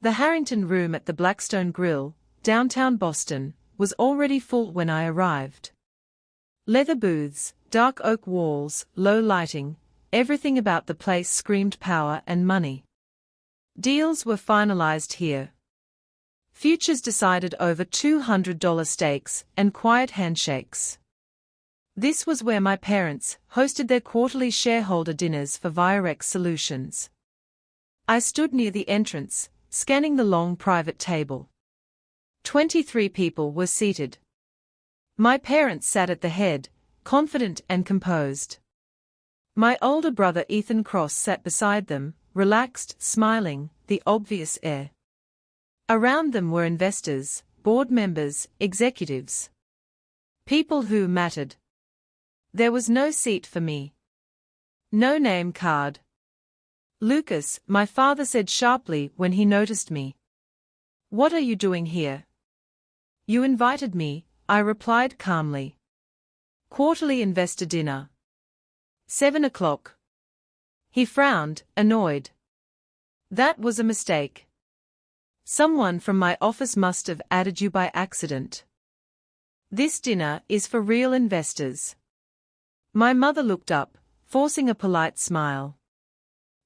The Harrington Room at the Blackstone Grill, downtown Boston, was already full when I arrived. Leather booths, dark oak walls, low lighting, everything about the place screamed power and money. Deals were finalized here. Futures decided over $200 stakes and quiet handshakes. This was where my parents hosted their quarterly shareholder dinners for Virex Solutions. I stood near the entrance, scanning the long private table. 23 people were seated. My parents sat at the head, confident and composed. My older brother Ethan Cross sat beside them, relaxed, smiling, the obvious heir. Around them were investors, board members, executives. People who mattered. There was no seat for me. No name card. "Lucas," my father said sharply when he noticed me. "What are you doing here?" "You invited me," I replied calmly. "Quarterly investor dinner. 7 o'clock. He frowned, annoyed. "That was a mistake. Someone from my office must have added you by accident. This dinner is for real investors." My mother looked up, forcing a polite smile.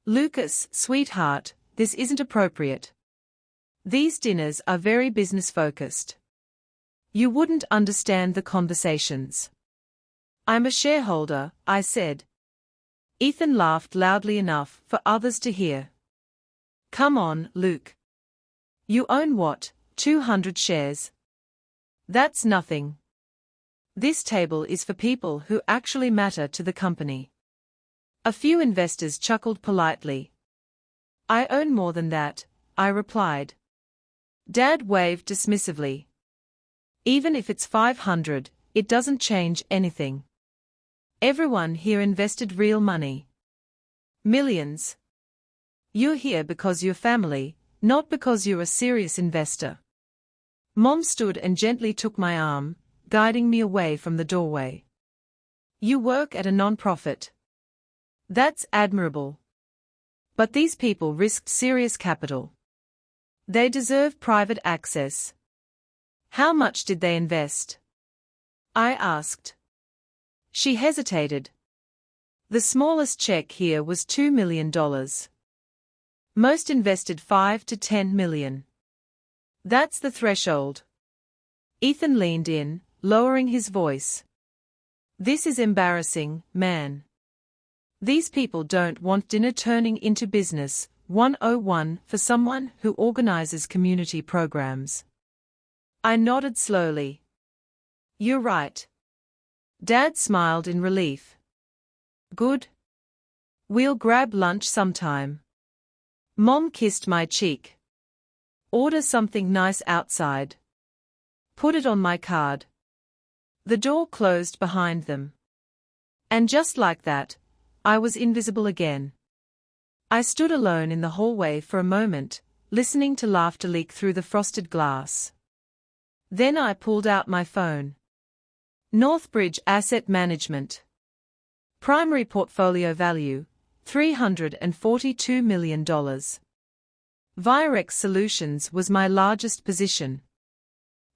"Lucas, sweetheart, this isn't appropriate. These dinners are very business-focused. You wouldn't understand the conversations." "I'm a shareholder," I said. Ethan laughed loudly enough for others to hear. "Come on, Luke. You own what, 200 shares? That's nothing. This table is for people who actually matter to the company." A few investors chuckled politely. "I own more than that," I replied. Dad waved dismissively. "Even if it's 500, it doesn't change anything. Everyone here invested real money. Millions. You're here because you're family, not because you're a serious investor." Mom stood and gently took my arm, guiding me away from the doorway. "You work at a non-profit. That's admirable. But these people risked serious capital. They deserve private access." "How much did they invest?" I asked. She hesitated. "The smallest check here was $2 million. Most invested 5 to 10 million. That's the threshold." Ethan leaned in, lowering his voice. "This is embarrassing, man. These people don't want dinner turning into business 101 for someone who organizes community programs." I nodded slowly. "You're right." Dad smiled in relief. "Good. We'll grab lunch sometime." Mom kissed my cheek. "Order something nice outside. Put it on my card." The door closed behind them. And just like that, I was invisible again. I stood alone in the hallway for a moment, listening to laughter leak through the frosted glass. Then I pulled out my phone. Northbridge Asset Management. Primary portfolio value, $342 million. Virex Solutions was my largest position.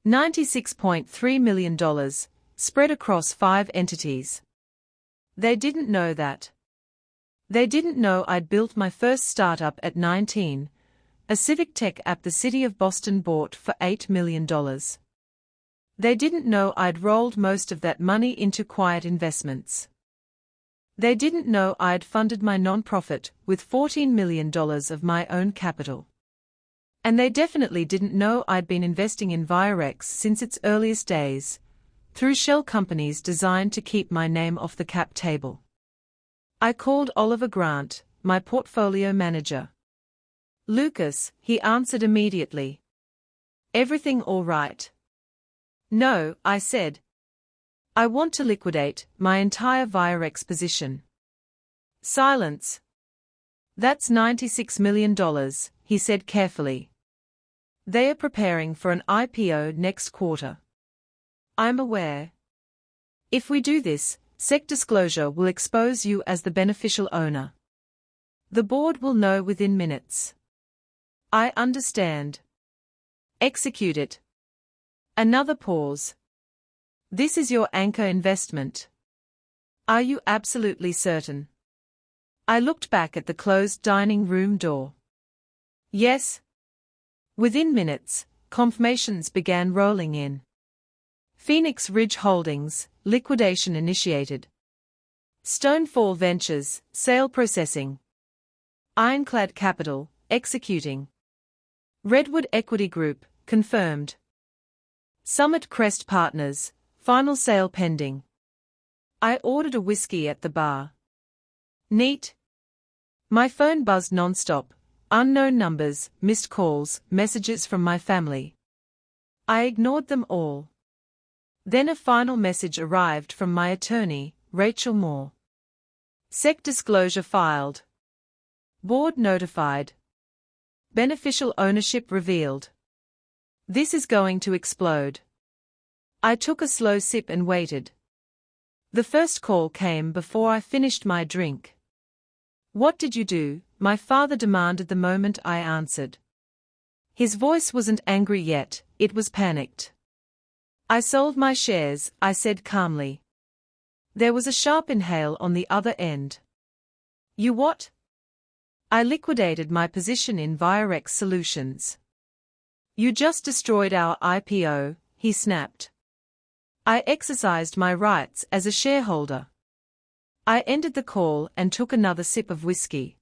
$96.3 million, spread across 5 entities. They didn't know that. They didn't know I'd built my first startup at 19, a civic tech app the city of Boston bought for $8 million. They didn't know I'd rolled most of that money into quiet investments. They didn't know I'd funded my nonprofit with $14 million of my own capital. And they definitely didn't know I'd been investing in Virex since its earliest days, through shell companies designed to keep my name off the cap table. I called Oliver Grant, my portfolio manager. "Lucas," he answered immediately. "Everything all right?" "No," I said. "I want to liquidate my entire Virex position." Silence. "That's $96 million, he said carefully. "They are preparing for an IPO next quarter." "I'm aware. If we do this, SEC disclosure will expose you as the beneficial owner. The board will know within minutes. I understand. Execute it. Another pause. This is your anchor investment. Are you absolutely certain? I looked back at the closed dining room door. Yes. Within minutes, confirmations began rolling in. Phoenix Ridge Holdings, liquidation initiated. Stonefall Ventures, sale processing. Ironclad Capital, executing. Redwood Equity Group, confirmed. Summit Crest Partners, final sale pending. I ordered a whiskey at the bar. Neat. My phone buzzed non-stop, unknown numbers, missed calls, messages from my family. I ignored them all. Then a final message arrived from my attorney, Rachel Moore. SEC disclosure filed. Board notified. Beneficial ownership revealed. This is going to explode. I took a slow sip and waited. The first call came before I finished my drink. What did you do? My father demanded the moment I answered. His voice wasn't angry yet, it was panicked. I sold my shares, I said calmly. There was a sharp inhale on the other end. You what? I liquidated my position in Virex Solutions. You just destroyed our IPO, he snapped. I exercised my rights as a shareholder. I ended the call and took another sip of whiskey.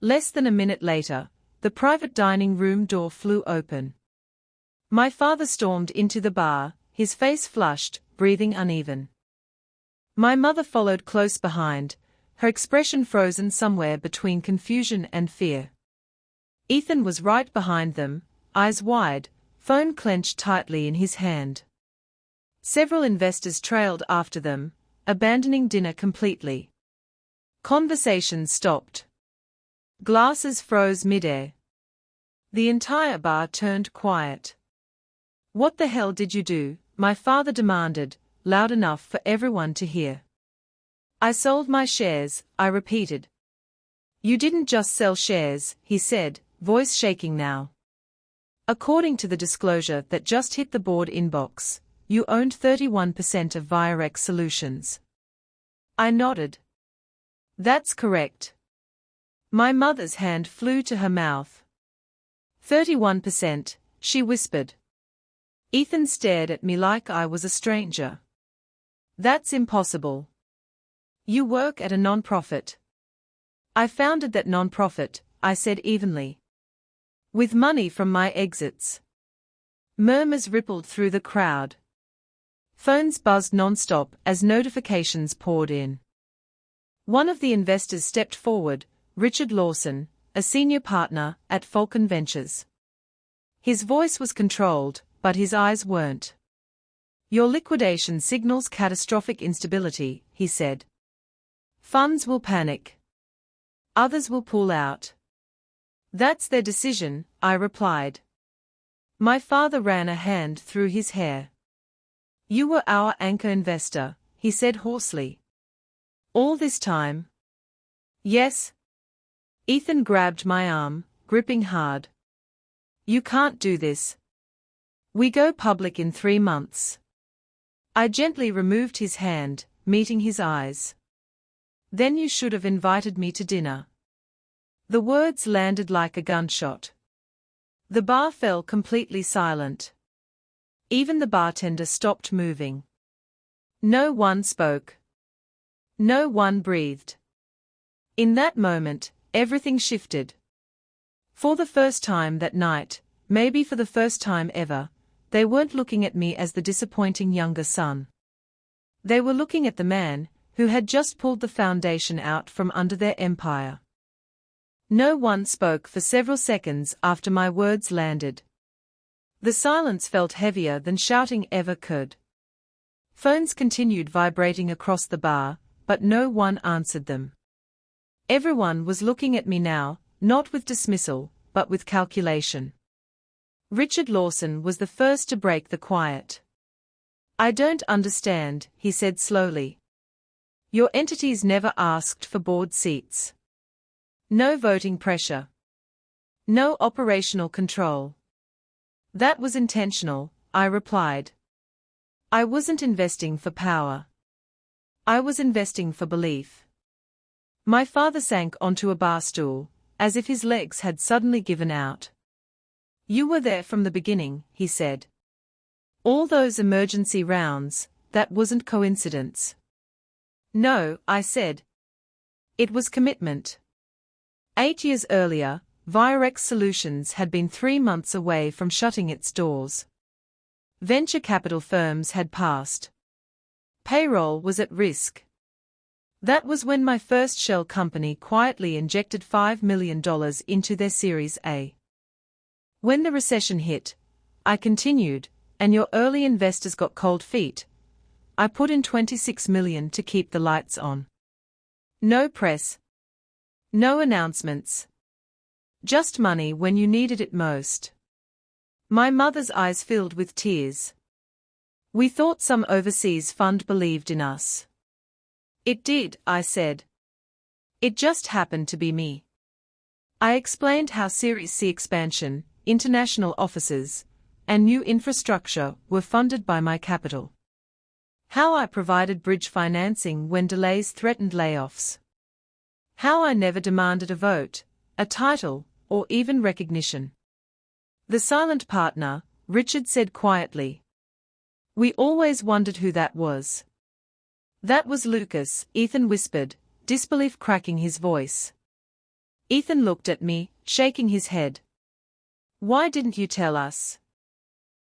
Less than a minute later, the private dining room door flew open. My father stormed into the bar, his face flushed, breathing uneven. My mother followed close behind, her expression frozen somewhere between confusion and fear. Ethan was right behind them, eyes wide, phone clenched tightly in his hand. Several investors trailed after them, abandoning dinner completely. Conversations stopped. Glasses froze midair. The entire bar turned quiet. What the hell did you do? My father demanded, loud enough for everyone to hear. I sold my shares, I repeated. You didn't just sell shares, he said, voice shaking now. According to the disclosure that just hit the board inbox, you owned 31% of Virex Solutions. I nodded. That's correct. My mother's hand flew to her mouth. 31%, she whispered. Ethan stared at me like I was a stranger. That's impossible. You work at a non-profit. I founded that non-profit, I said evenly. With money from my exits. Murmurs rippled through the crowd. Phones buzzed non-stop as notifications poured in. One of the investors stepped forward, Richard Lawson, a senior partner at Falcon Ventures. His voice was controlled, but his eyes weren't. Your liquidation signals catastrophic instability, he said. Funds will panic. Others will pull out. That's their decision, I replied. My father ran a hand through his hair. You were our anchor investor, he said hoarsely. All this time? Yes. Ethan grabbed my arm, gripping hard. You can't do this. We go public in 3 months. I gently removed his hand, meeting his eyes. Then you should have invited me to dinner. The words landed like a gunshot. The bar fell completely silent. Even the bartender stopped moving. No one spoke. No one breathed. In that moment, everything shifted. For the first time that night, maybe for the first time ever, they weren't looking at me as the disappointing younger son. They were looking at the man who had just pulled the foundation out from under their empire. No one spoke for several seconds after my words landed. The silence felt heavier than shouting ever could. Phones continued vibrating across the bar, but no one answered them. Everyone was looking at me now, not with dismissal, but with calculation. Richard Lawson was the first to break the quiet. I don't understand, he said slowly. Your entities never asked for board seats. No voting pressure. No operational control. That was intentional, I replied. I wasn't investing for power. I was investing for belief. My father sank onto a bar stool, as if his legs had suddenly given out. You were there from the beginning, he said. All those emergency rounds, that wasn't coincidence. No, I said. It was commitment. 8 years earlier, Virex Solutions had been 3 months away from shutting its doors. Venture capital firms had passed. Payroll was at risk. That was when my first shell company quietly injected $5 million into their Series A. When the recession hit, I continued, and your early investors got cold feet. I put in $26 million to keep the lights on. No press. No announcements. Just money when you needed it most. My mother's eyes filled with tears. We thought some overseas fund believed in us. It did, I said. It just happened to be me. I explained how Series C expansion, international offices, and new infrastructure were funded by my capital. How I provided bridge financing when delays threatened layoffs. How I never demanded a vote, a title, or even recognition. The silent partner, Richard said quietly. We always wondered who that was. That was Lucas, Ethan whispered, disbelief cracking his voice. Ethan looked at me, shaking his head. Why didn't you tell us?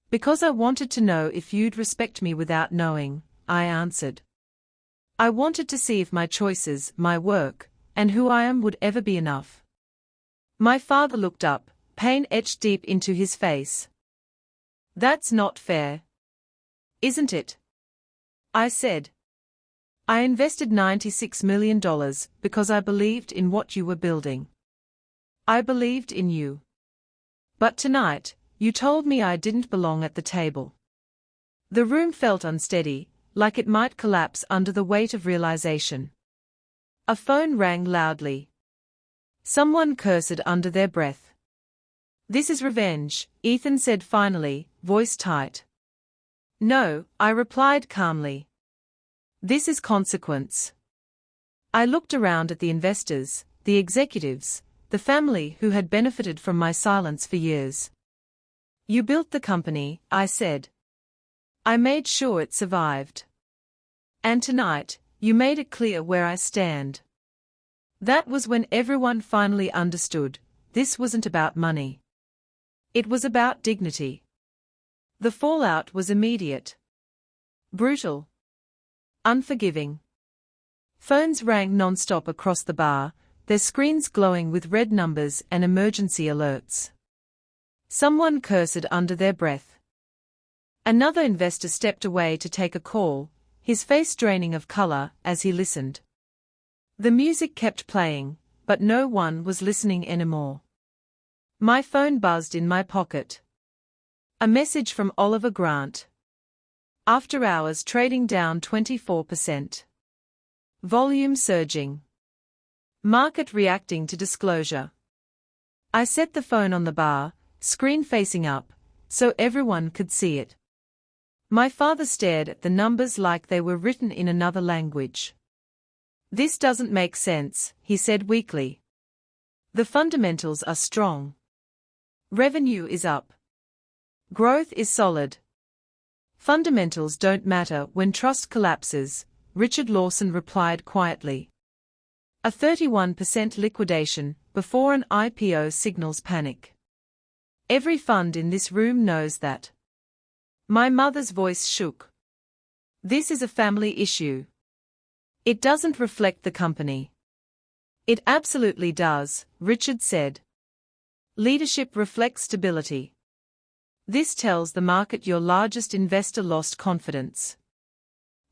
Because I wanted to know if you'd respect me without knowing, I answered. I wanted to see if my choices, my work, and who I am would ever be enough. My father looked up, pain etched deep into his face. That's not fair. Isn't it? I said. I invested $96 million because I believed in what you were building. I believed in you. But tonight, you told me I didn't belong at the table. The room felt unsteady, like it might collapse under the weight of realization. A phone rang loudly. Someone cursed under their breath. This is revenge, Ethan said finally, voice tight. No, I replied calmly. This is consequence. I looked around at the investors, the executives, the family who had benefited from my silence for years. You built the company, I said. I made sure it survived. And tonight, you made it clear where I stand. That was when everyone finally understood, this wasn't about money. It was about dignity. The fallout was immediate. Brutal. Unforgiving. Phones rang non-stop across the bar, their screens glowing with red numbers and emergency alerts. Someone cursed under their breath. Another investor stepped away to take a call, his face draining of color as he listened. The music kept playing, but no one was listening anymore. My phone buzzed in my pocket. A message from Oliver Grant. After hours trading down 24%. Volume surging. Market reacting to disclosure. I set the phone on the bar, screen facing up, so everyone could see it. My father stared at the numbers like they were written in another language. This doesn't make sense, he said weakly. The fundamentals are strong. Revenue is up. Growth is solid. Fundamentals don't matter when trust collapses, Richard Lawson replied quietly. A 31% liquidation before an IPO signals panic. Every fund in this room knows that. My mother's voice shook. This is a family issue. It doesn't reflect the company. It absolutely does, Richard said. Leadership reflects stability. This tells the market your largest investor lost confidence.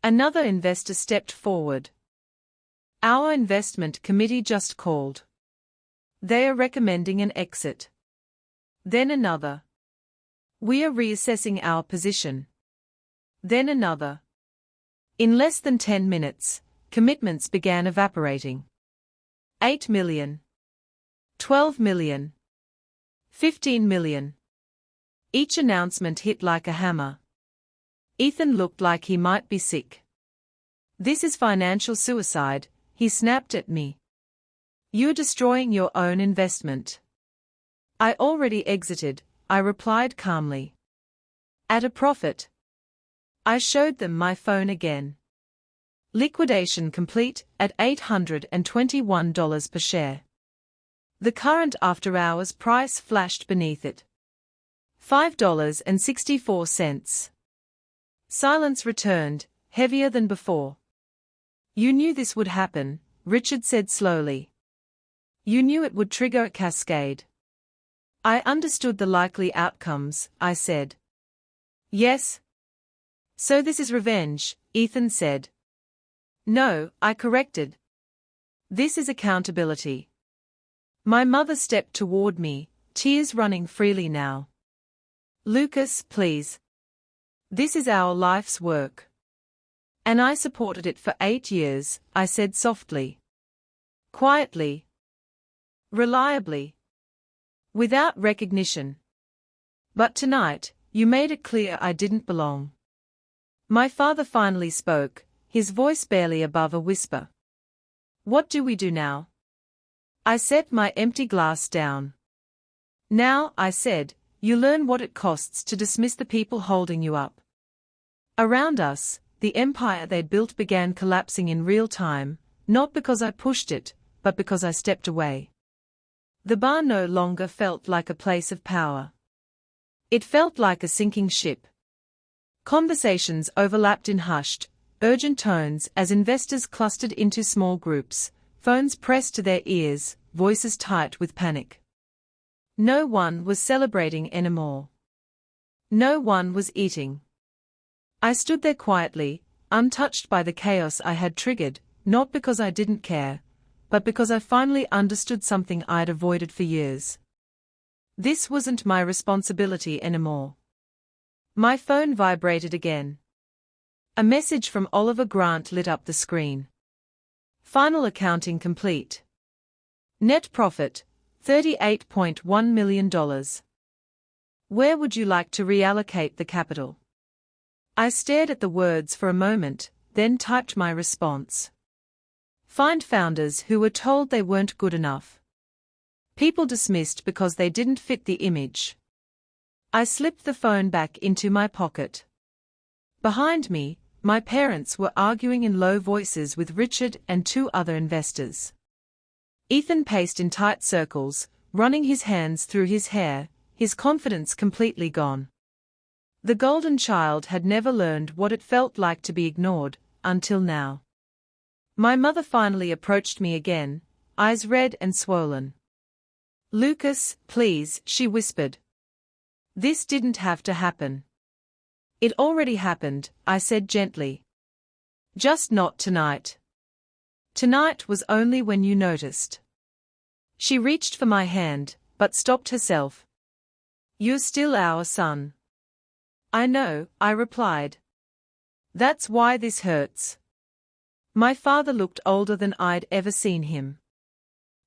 Another investor stepped forward. Our investment committee just called. They are recommending an exit. Then another. We are reassessing our position. Then another. In less than 10 minutes, commitments began evaporating. 8 million. 12 million. 15 million. Each announcement hit like a hammer. Ethan looked like he might be sick. This is financial suicide, he snapped at me. You're destroying your own investment. I already exited, I replied calmly. At a profit. I showed them my phone again. Liquidation complete at $821 per share. The current after-hours price flashed beneath it. $5.64. Silence returned, heavier than before. You knew this would happen, Richard said slowly. You knew it would trigger a cascade. I understood the likely outcomes, I said. Yes. So this is revenge, Ethan said. No, I corrected. This is accountability. My mother stepped toward me, tears running freely now. Lucas, please. This is our life's work. And I supported it for 8 years, I said softly. Quietly. Reliably. Without recognition. But tonight, you made it clear I didn't belong. My father finally spoke, his voice barely above a whisper. What do we do now? I set my empty glass down. Now, I said, you learn what it costs to dismiss the people holding you up. Around us, the empire they'd built began collapsing in real time, not because I pushed it, but because I stepped away. The bar no longer felt like a place of power. It felt like a sinking ship. Conversations overlapped in hushed, urgent tones as investors clustered into small groups, phones pressed to their ears, voices tight with panic. No one was celebrating anymore. No one was eating. I stood there quietly, untouched by the chaos I had triggered, not because I didn't care, but because I finally understood something I'd avoided for years. This wasn't my responsibility anymore. My phone vibrated again. A message from Oliver Grant lit up the screen. Final accounting complete. Net profit, $38.1 million. Where would you like to reallocate the capital? I stared at the words for a moment, then typed my response. Find founders who were told they weren't good enough. People dismissed because they didn't fit the image. I slipped the phone back into my pocket. Behind me, my parents were arguing in low voices with Richard and 2 other investors. Ethan paced in tight circles, running his hands through his hair, his confidence completely gone. The golden child had never learned what it felt like to be ignored, until now. My mother finally approached me again, eyes red and swollen. Lucas, please, she whispered. This didn't have to happen. It already happened, I said gently. Just not tonight. Tonight was only when you noticed. She reached for my hand, but stopped herself. You're still our son. I know, I replied. That's why this hurts. My father looked older than I'd ever seen him.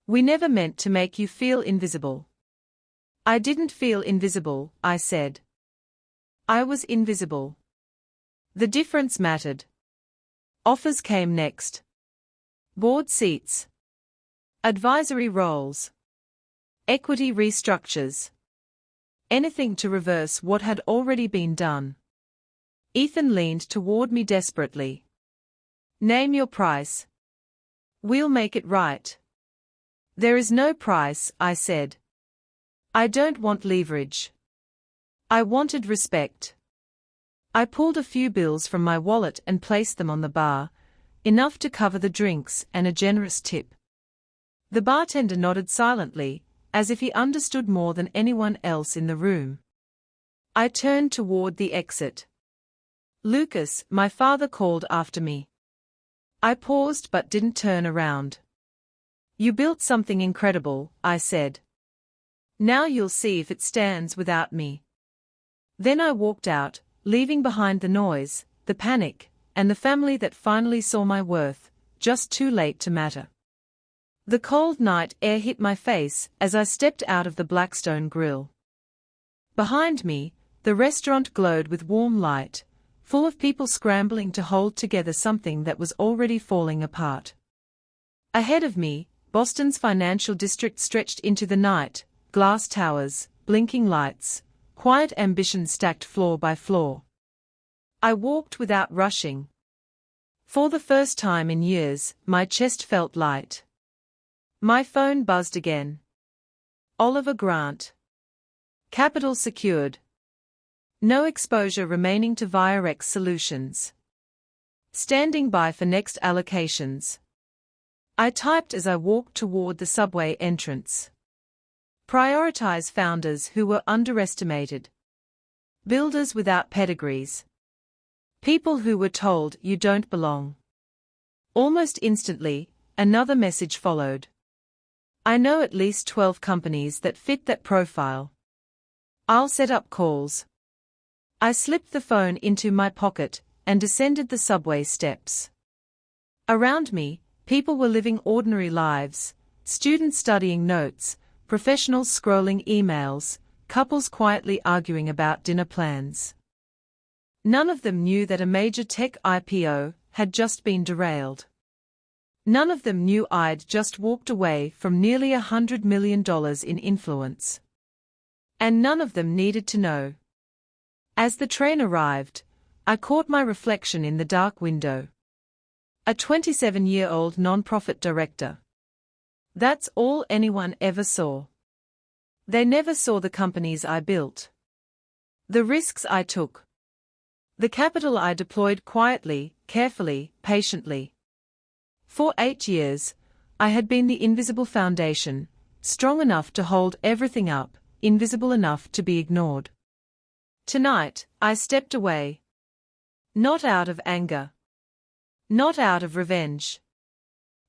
We never meant to make you feel invisible. I didn't feel invisible, I said. I was invisible. The difference mattered. Offers came next. Board seats. Advisory roles. Equity restructures. Anything to reverse what had already been done. Ethan leaned toward me desperately. Name your price. We'll make it right. There is no price, I said. I don't want leverage. I wanted respect. I pulled a few bills from my wallet and placed them on the bar, enough to cover the drinks and a generous tip. The bartender nodded silently, as if he understood more than anyone else in the room. I turned toward the exit. Lucas, my father called after me. I paused but didn't turn around. You built something incredible, I said. Now you'll see if it stands without me. Then I walked out, leaving behind the noise, the panic, and the family that finally saw my worth, just too late to matter. The cold night air hit my face as I stepped out of the Blackstone grill. Behind me, the restaurant glowed with warm light, full of people scrambling to hold together something that was already falling apart. Ahead of me, Boston's financial district stretched into the night, glass towers, blinking lights, quiet ambition stacked floor by floor. I walked without rushing. For the first time in years, my chest felt light. My phone buzzed again. Oliver Grant. Capital secured. No exposure remaining to Virex Solutions. Standing by for next allocations. I typed as I walked toward the subway entrance. Prioritize founders who were underestimated. Builders without pedigrees. People who were told you don't belong. Almost instantly, another message followed. I know at least 12 companies that fit that profile. I'll set up calls. I slipped the phone into my pocket and descended the subway steps. Around me, people were living ordinary lives, students studying notes, professionals scrolling emails, couples quietly arguing about dinner plans. None of them knew that a major tech IPO had just been derailed. None of them knew I'd just walked away from nearly $100 million in influence. And none of them needed to know. As the train arrived, I caught my reflection in the dark window. A 27-year-old nonprofit director. That's all anyone ever saw. They never saw the companies I built. The risks I took. The capital I deployed quietly, carefully, patiently. For 8 years, I had been the invisible foundation, strong enough to hold everything up, invisible enough to be ignored. Tonight, I stepped away. Not out of anger. Not out of revenge.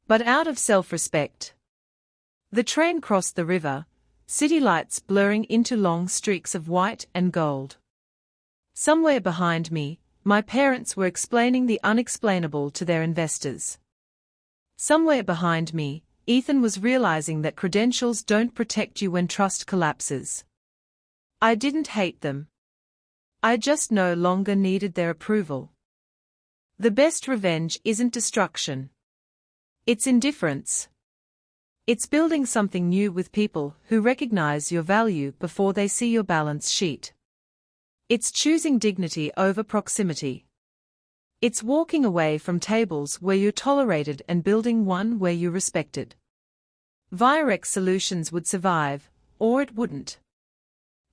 But out of self-respect. The train crossed the river, city lights blurring into long streaks of white and gold. Somewhere behind me, my parents were explaining the unexplainable to their investors. Somewhere behind me, Ethan was realizing that credentials don't protect you when trust collapses. I didn't hate them. I just no longer needed their approval. The best revenge isn't destruction. It's indifference. It's building something new with people who recognize your value before they see your balance sheet. It's choosing dignity over proximity. It's walking away from tables where you're tolerated and building one where you're respected. Virex Solutions would survive, or it wouldn't.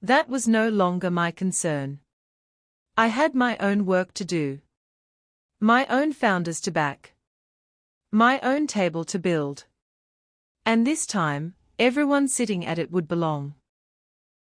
That was no longer my concern. I had my own work to do. My own founders to back. My own table to build. And this time, everyone sitting at it would belong.